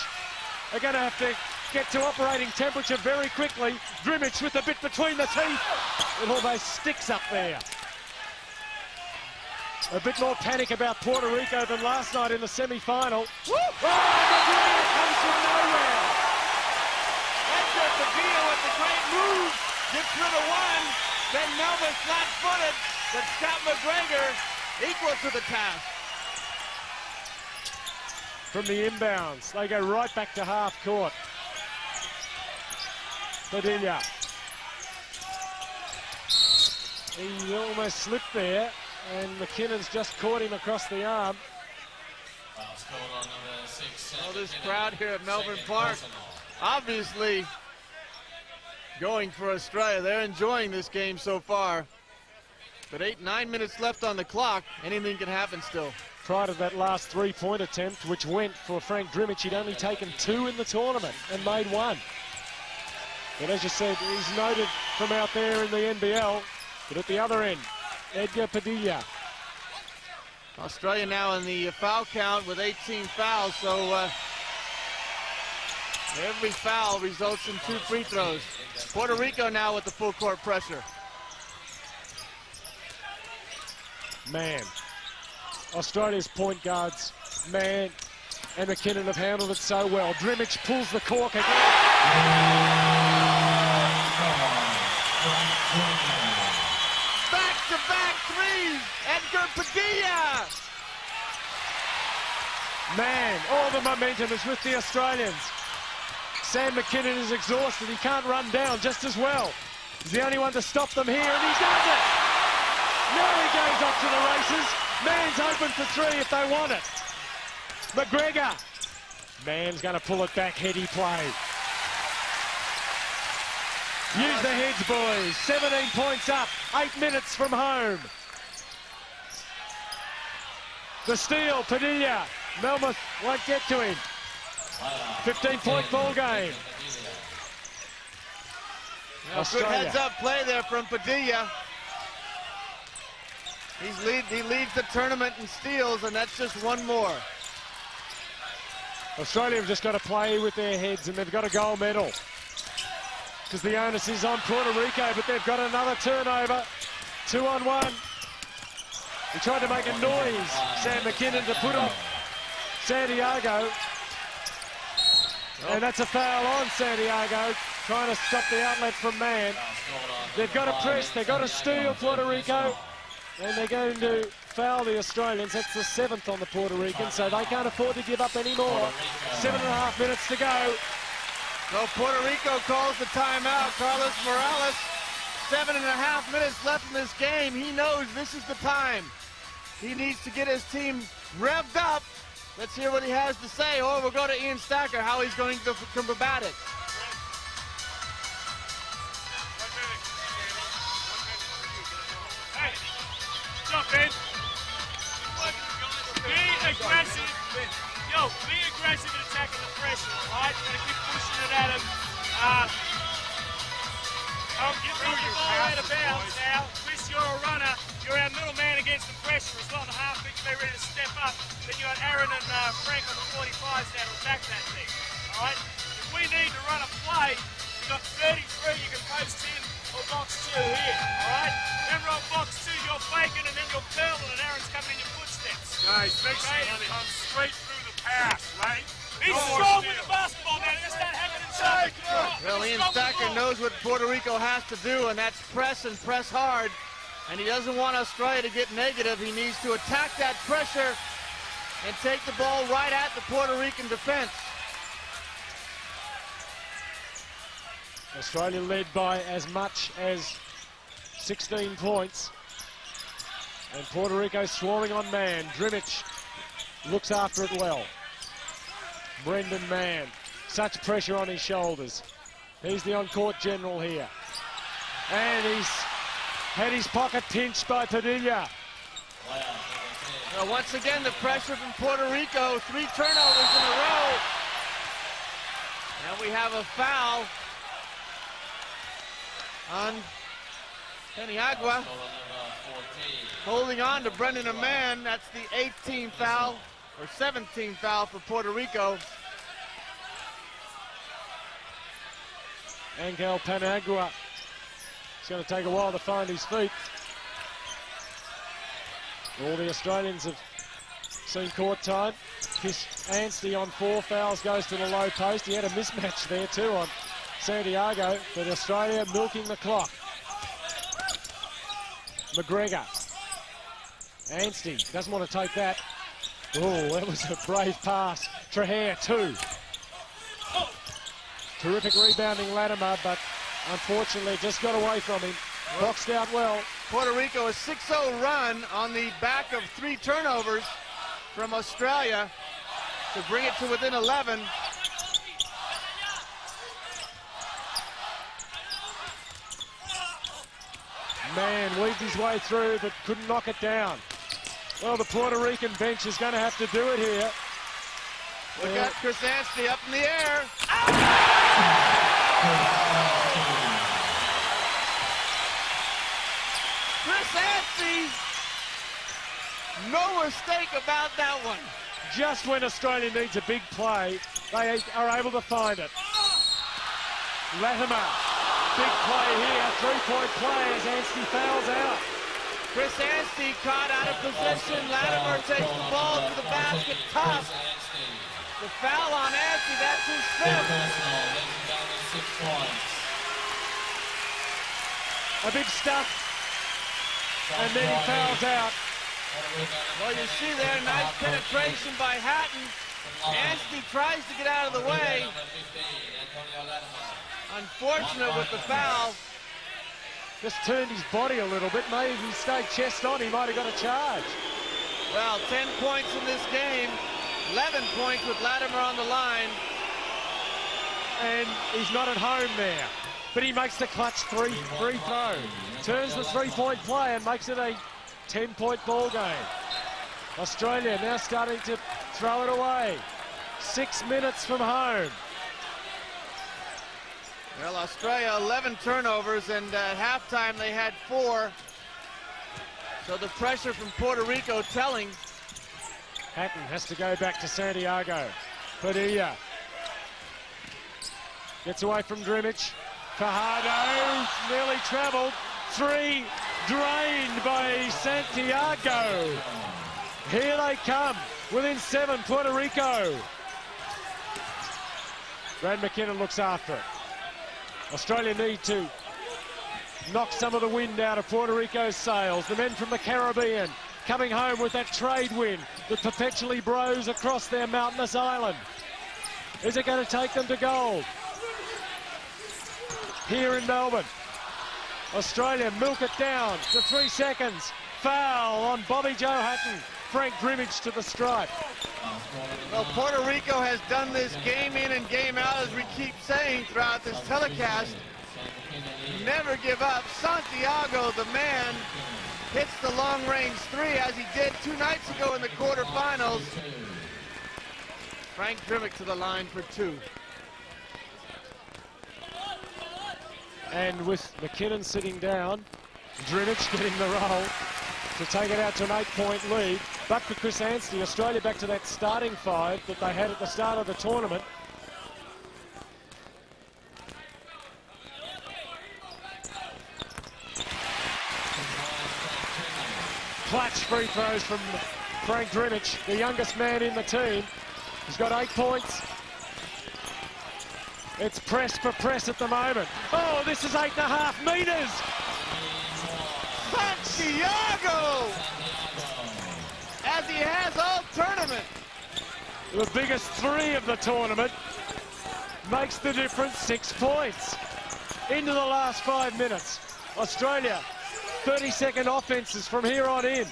[SPEAKER 9] are going to have to get to operating temperature very quickly. Grimmick with a bit between the teeth. It almost sticks up there. A bit more panic about Puerto Rico than last night in the semi-final. Oh, Padilla comes from nowhere.
[SPEAKER 8] Edgar Padilla with the great move. Gets rid of one. Then Melba flat-footed. But Scott McGregor equal to the task.
[SPEAKER 9] From the inbounds, they go right back to half court. Padilla. He almost slipped there, and McKinnon's just caught him across the arm.
[SPEAKER 8] Well, this crowd here at Melbourne Park, obviously going for Australia. They're enjoying this game so far. But 9 minutes left on the clock. Anything can happen still.
[SPEAKER 9] Prior to that last three-point attempt, which went for Frank Grimmick, he'd only taken 2 in the tournament and made 1. But as you said, he's noted from out there in the NBL. But at the other end, Edgar Padilla.
[SPEAKER 8] Australia now in the foul count with 18 fouls, so every foul results in 2 free throws. Puerto Rico now with the full court pressure.
[SPEAKER 9] Man, Australia's point guards, Man and McKinnon have handled it so well. Grimmick pulls the cork again.
[SPEAKER 8] Back-to-back threes, Edgar Padilla.
[SPEAKER 9] Man, all the momentum is with the Australians. Sam McKinnon is exhausted. He can't run down just as well. He's the only one to stop them here, and he does it. Now he goes off to the races. Man's open for 3 if they want it. McGregor. Man's going to pull it back, heady play. Use the heads, boys. 17 points up, 8 minutes from home. The steal, Padilla. Melmoth won't get to him. 15-point ball game.
[SPEAKER 8] Good heads-up play there from Padilla. He leads the tournament in steals, and that's just one more.
[SPEAKER 9] Australia have just got to play with their heads, and they've got a gold medal. Because the onus is on Puerto Rico, but they've got another turnover. 2-on-1. He tried to make a noise, Sam McKinnon, to put on Santiago. And that's a foul on Santiago, trying to stop the outlet from Man. They've got to press, they've got to steal Puerto Rico. And they're going to foul the Australians. That's the 7th on the Puerto Ricans, so they can't afford to give up any more. 7.5 minutes to go.
[SPEAKER 8] So Puerto Rico calls the timeout. Carlos Morales, 7.5 minutes left in this game. He knows this is the time. He needs to get his team revved up. Let's hear what he has to say, or we'll go to Ian Stacker, how he's going to combat it.
[SPEAKER 6] Hey, jump in. Be aggressive. Yo, be aggressive in attacking the pressure, all right? You're going to keep pushing it at him. Get the ball out of bounds now. Chris, you're a runner. You're our middle man against the pressure. As well, the half big be ready to step up. Then you got Aaron and Frank on the 45s now to attack that thing, all right? If we need to run a play, you've got 33, you can post in or box 2 here, all right? Remember on box 2, you're faking and then you're curling and Aaron's coming in your footsteps.
[SPEAKER 3] Guys, make sure you come straight through the pass, right?
[SPEAKER 6] He's strong with the basketball, man. That's not happening inside.
[SPEAKER 8] Well, Ian Stacker knows what Puerto Rico has to do, and that's press and press hard. And he doesn't want Australia to get negative. He needs to attack that pressure and take the ball right at the Puerto Rican defense.
[SPEAKER 9] Australia led by as much as 16 points. And Puerto Rico swarming on man. Drimic looks after it well. Brendan Mann, such pressure on his shoulders. He's the on-court general here. And he's had his pocket pinched by Padilla.
[SPEAKER 8] Well, once again, the pressure from Puerto Rico. 3 turnovers in a row. And we have a foul on Paniagua. Holding on to Brendan Mann. That's the 18th foul, or 17th foul for Puerto Rico.
[SPEAKER 9] Angel Paniagua. It's going to take a while to find his feet. All the Australians have seen court time. Anstey on 4 fouls goes to the low post. He had a mismatch there too on Santiago, but Australia milking the clock. McGregor. Anstey doesn't want to take that. Oh, that was a brave pass. Trahere, 2. Terrific rebounding Latimer, but unfortunately just got away from him. Boxed out well.
[SPEAKER 8] Puerto Rico a 6-0 run on the back of 3 turnovers from Australia to bring it to within 11.
[SPEAKER 9] Man weaved his way through but couldn't knock it down. Well, the Puerto Rican bench is going to have to do it here.
[SPEAKER 8] We got Chris Anstey up in the air. Chris Anstey, no mistake about that one.
[SPEAKER 9] Just when Australia needs a big play, they are able to find it. Latimer, big play here, 3-point play as Anstey fouls out.
[SPEAKER 8] Chris Anstey caught out of position. Latimer takes the ball to the basket, tough. The foul on Anstey, that's his 5th.
[SPEAKER 9] A big stuff, and then he fouls out.
[SPEAKER 8] Well, you see there, nice penetration by Hatton. Anstey tries to get out of the way. Unfortunate with the foul.
[SPEAKER 9] Just turned his body a little bit. Maybe if he stayed chest on, he might have got a charge.
[SPEAKER 8] Well, 10 points in this game. 11 points with Latimer on the line.
[SPEAKER 9] And he's not at home there. But he makes the clutch free throw. Turns the 3-point play and makes it a 10-point ball game. Australia now starting to throw it away. 6 minutes from home.
[SPEAKER 8] Well, Australia 11 turnovers, and at halftime they had 4. So the pressure from Puerto Rico telling.
[SPEAKER 9] Hatton has to go back to Santiago. Padilla gets away from Drimic. Fajardo nearly travelled. 3 drained by Santiago. Here they come, within 7, Puerto Rico. Brad McKinnon looks after it. Australia need to knock some of the wind out of Puerto Rico's sails. The men from the Caribbean coming home with that trade win that perpetually blows across their mountainous island. Is it going to take them to gold? Here in Melbourne, Australia milk it down to 3 seconds. Foul on Bobby Joe Hatton. Frank Drimic to the stripe.
[SPEAKER 8] Well, Puerto Rico has done this game in and game out, as we keep saying throughout this telecast. Never give up. Santiago, the man, hits the long-range 3 as he did 2 nights ago in the quarterfinals. Frank Drimic to the line for 2.
[SPEAKER 9] And with McKinnon sitting down, Drimic getting the roll to take it out to an 8-point lead. But for Chris Anstey, Australia back to that starting 5 that they had at the start of the tournament. Clutch free throws from Frank Drimic, the youngest man in the team. He's got 8 points. It's press for press at the moment. Oh, this is 8.5 meters.
[SPEAKER 8] Santiago, as he has all tournament.
[SPEAKER 9] The biggest 3 of the tournament makes the difference. 6 points. into the last 5 minutes. Australia, 30-second offences from here on in,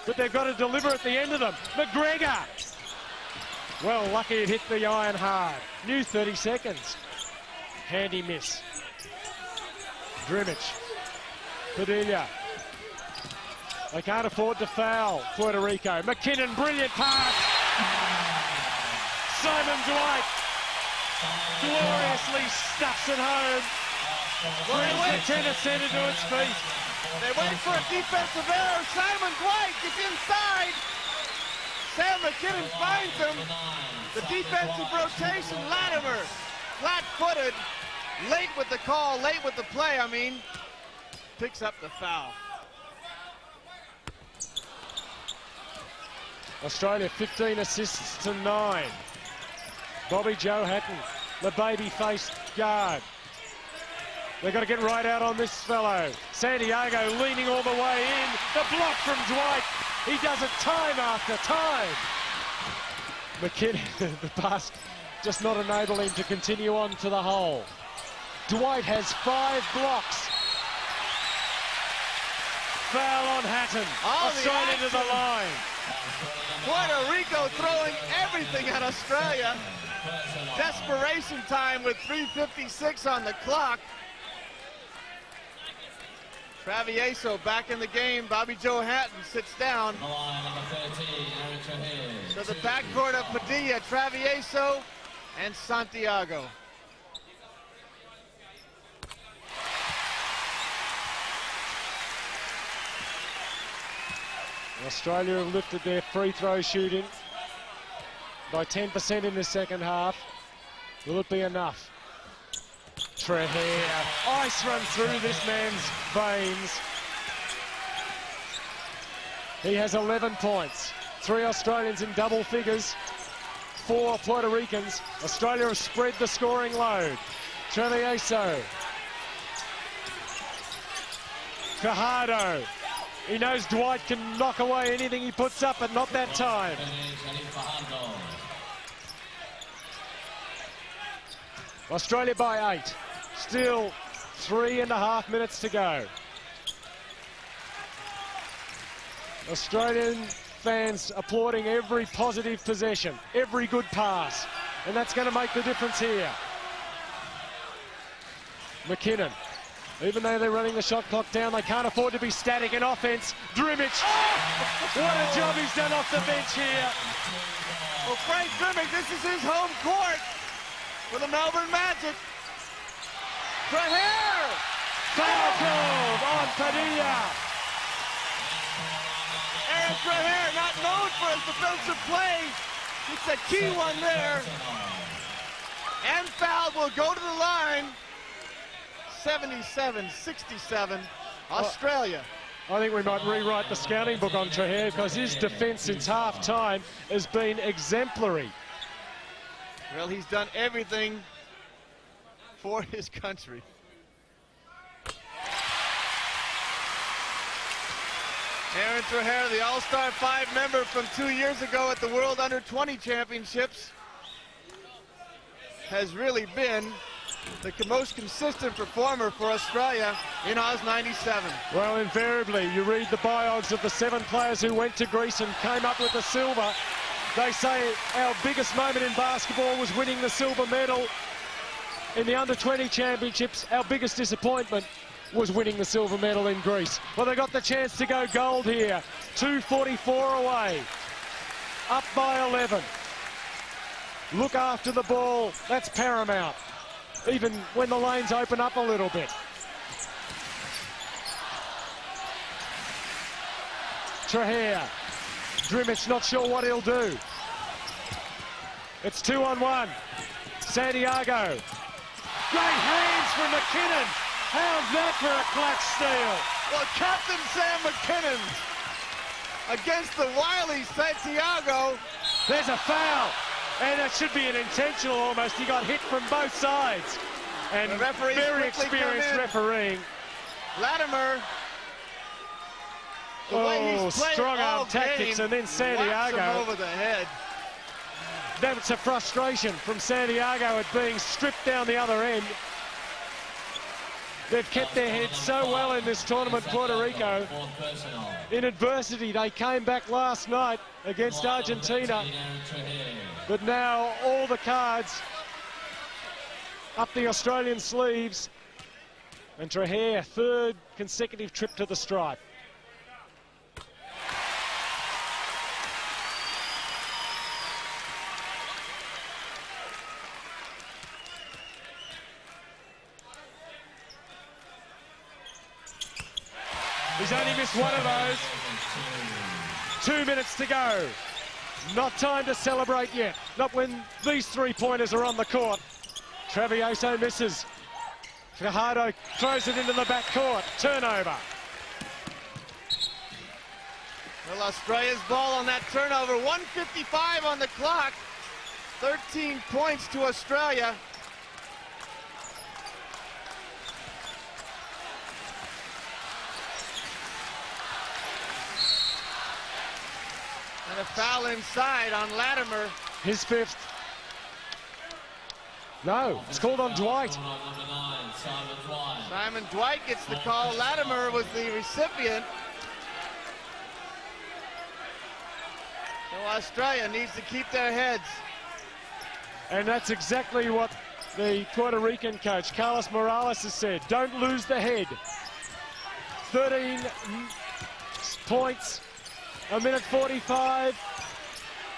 [SPEAKER 9] but they've got to deliver at the end of them. McGregor. Well, lucky it hit the iron hard. New 30 seconds. Handy miss. Drimich. Padilla. They can't afford to foul Puerto Rico. McKinnon, brilliant pass. Simon Dwight gloriously stuffs it home. Brings the tennis centre to its feet.
[SPEAKER 8] They wait for a defensive error. Simon Dwight gets inside. Sam McKinnon finds him. The defensive rotation, Latimer, flat-footed, late with the call, late with the play, I mean, picks up the foul.
[SPEAKER 9] Australia 15 assists to 9. Bobby Joe Hatton, the baby-faced guard. They've got to get right out on this fellow. Santiago leaning all the way in. The block from Dwight. He does it time after time. McKinnon, the pass just not enable him to continue on to the hole. Dwight has 5 blocks. Foul on Hatton. Australia to the line.
[SPEAKER 8] Puerto Rico throwing everything at Australia. Desperation time with 3:56 on the clock. Travieso back in the game. Bobby Joe Hatton sits down. So the backcourt of Padilla, Travieso, and Santiago.
[SPEAKER 9] Australia have lifted their free throw shooting by 10% in the second half. Will it be enough? Trahir, ice run through this man's veins. He has 11 points. 3 Australians in double figures, 4 Puerto Ricans. Australia have spread the scoring load. Travieso. Fajardo. He knows Dwight can knock away anything he puts up, but not that time. Australia by 8. Still 3.5 minutes to go. Australian fans applauding every positive possession, every good pass, and that's going to make the difference here. McKinnon. Even though they're running the shot clock down, they can't afford to be static in offense. Drimich, what a job he's done off the bench here.
[SPEAKER 8] Well, Frank Drimich, this is his home court for the Melbourne Magic. Trahir!
[SPEAKER 9] Foul called on Padilla.
[SPEAKER 8] Aaron Trahir, not known for his defensive play. It's a key one there. And foul will go to the line. 77-67, Australia.
[SPEAKER 9] I think we might rewrite the scouting book on Trahir because his defence since half-time has been exemplary.
[SPEAKER 8] Well, he's done everything for his country. Aaron Trahir, the All-Star 5 member from 2 years ago at the World Under-20 Championships, has really been the most consistent performer for Australia in Oz 97.
[SPEAKER 9] Well, invariably, you read the biogs of the 7 players who went to Greece and came up with the silver. They say our biggest moment in basketball was winning the silver medal in the Under-20 Championships. Our biggest disappointment was winning the silver medal in Greece. Well, they got the chance to go gold here. 2:44 away. Up by 11. Look after the ball. That's paramount, even when the lanes open up a little bit. Trahir. Drimich not sure what he'll do. It's 2-on-1. Santiago. Great hands from McKinnon. How's that for a clutch steal?
[SPEAKER 8] Well, Captain Sam McKinnon against the wily Santiago.
[SPEAKER 9] There's a foul. And it should be an intentional almost. He got hit from both sides. And
[SPEAKER 8] the referees
[SPEAKER 9] very
[SPEAKER 8] quickly
[SPEAKER 9] experienced
[SPEAKER 8] come in.
[SPEAKER 9] refereeing.
[SPEAKER 8] Latimer. The way he's played
[SPEAKER 9] strong
[SPEAKER 8] all
[SPEAKER 9] arm tactics,
[SPEAKER 8] game,
[SPEAKER 9] and then
[SPEAKER 8] whacks
[SPEAKER 9] Santiago.
[SPEAKER 8] him over the head.
[SPEAKER 9] That's a frustration from Santiago at being stripped down the other end. They've kept their heads so well in this tournament, Puerto Rico. In adversity, they came back last night against Argentina. But now all the cards up the Australian sleeves. And Traher, third consecutive trip to the stripe. He's only missed one of those. 2 minutes to go. Not time to celebrate yet. Not when these three-pointers are on the court. Travioso misses. Fajardo throws it into the back court. Turnover.
[SPEAKER 8] Well, Australia's ball on that turnover. 1:55 on the clock. 13 points to Australia. And a foul inside on Latimer.
[SPEAKER 9] His fifth. No, it's called on Dwight.
[SPEAKER 8] Simon Dwight gets the call. Latimer was the recipient. So Australia needs to keep their heads.
[SPEAKER 9] And that's exactly what the Puerto Rican coach, Carlos Morales, has said. Don't lose the head. 13 points, a minute 45.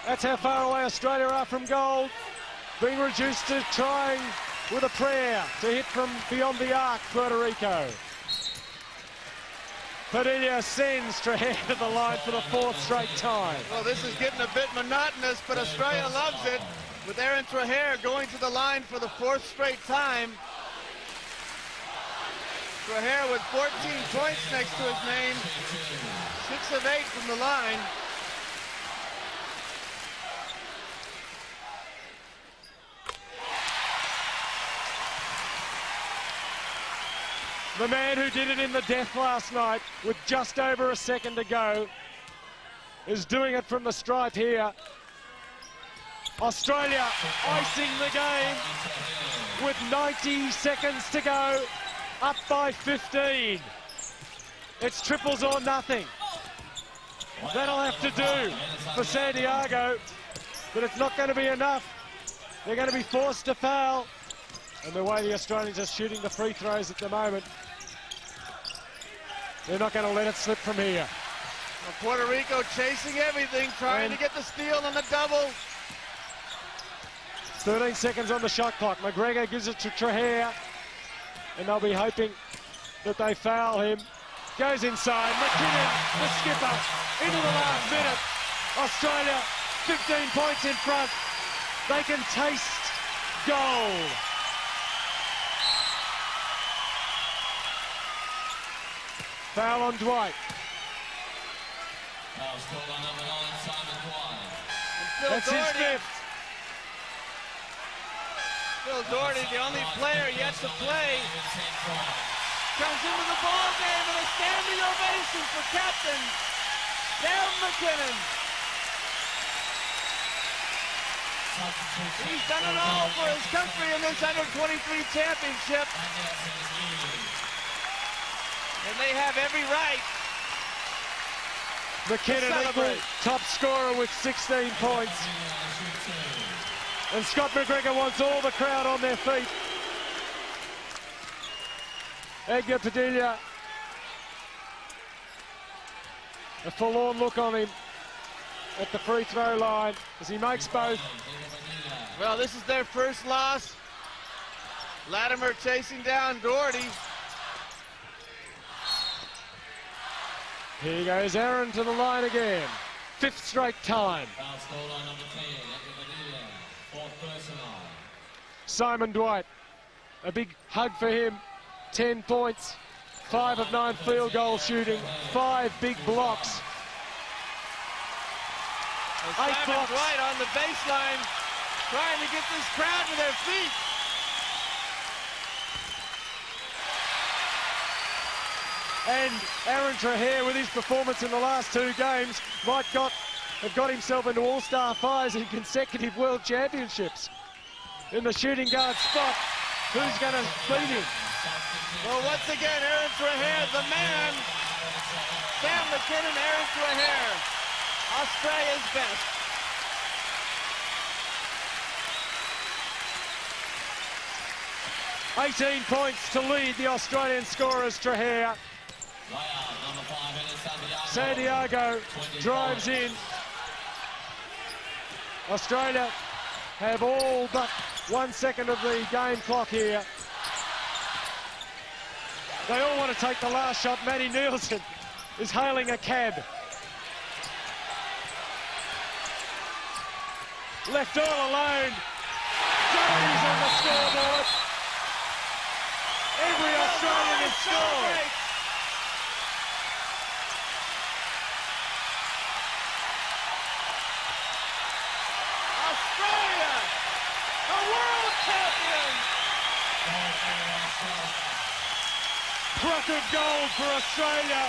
[SPEAKER 9] That's how far away Australia are from gold. Being reduced to trying with a prayer to hit from beyond the arc, Puerto Rico. Padilla sends Traher to the line for the fourth straight time.
[SPEAKER 8] Well, this is getting a bit monotonous, but Australia loves it. With Aaron Traher going to the line for the fourth straight time. Traher with 14 points next to his name. 6 of 8 from the line.
[SPEAKER 9] The man who did it in the death last night with just over a second to go is doing it from the stripe here. Australia icing the game with 90 seconds to go, up by 15. It's triples or nothing. That'll have to do for Santiago, but it's not going to be enough. They're going to be forced to foul. And the way the Australians are shooting the free throws at the moment, they're not going to let it slip from here.
[SPEAKER 8] Well, Puerto Rico chasing everything, trying to get the steal on the double.
[SPEAKER 9] 13 seconds on the shot clock. McGregor gives it to Traher, and they'll be hoping that they foul him. Goes inside. McKinnon, the skipper, into the last minute. Australia, 15 points in front. They can taste goal. Foul on Dwight. That's his fifth.
[SPEAKER 8] Phil Doherty, the only player yet to play, comes into the ball game and a standing ovation for captain Darren McKinnon. He's done it all for his country in this under-23 championship. And they have every right.
[SPEAKER 9] McKinnon equal top scorer with 16 points. And Scott McGregor wants all the crowd on their feet. Edgar Padilla. A forlorn look on him at the free throw line as he makes both.
[SPEAKER 8] Well, this is their first loss. Latimer chasing down Doherty.
[SPEAKER 9] Here goes Aaron to the line again. Fifth straight time. Simon Dwight, a big hug for him. 10 points, 5 of 9 field goal shooting, 5 big blocks. 8
[SPEAKER 8] Simon
[SPEAKER 9] blocks.
[SPEAKER 8] Dwight on the baseline, trying to get this crowd to their feet.
[SPEAKER 9] And Aaron Traher, with his performance in the last 2 games, might have got himself into all-star fires in consecutive world championships. In the shooting guard spot, who's going to beat him?
[SPEAKER 8] Well, once again, Aaron Trahair, the man. Sam McKinnon, Aaron Trahair, Australia's best.
[SPEAKER 9] "18 points to lead the Australian scorers, Trahair. Santiago drives in. Australia have all but 1 second of the game clock here. They all want to take the last shot. Matty Nielsen is hailing a cab. Left all alone. Jones on the scoreboard. Every Australian has scored.
[SPEAKER 8] Australia, the world champions.
[SPEAKER 9] Record gold for Australia.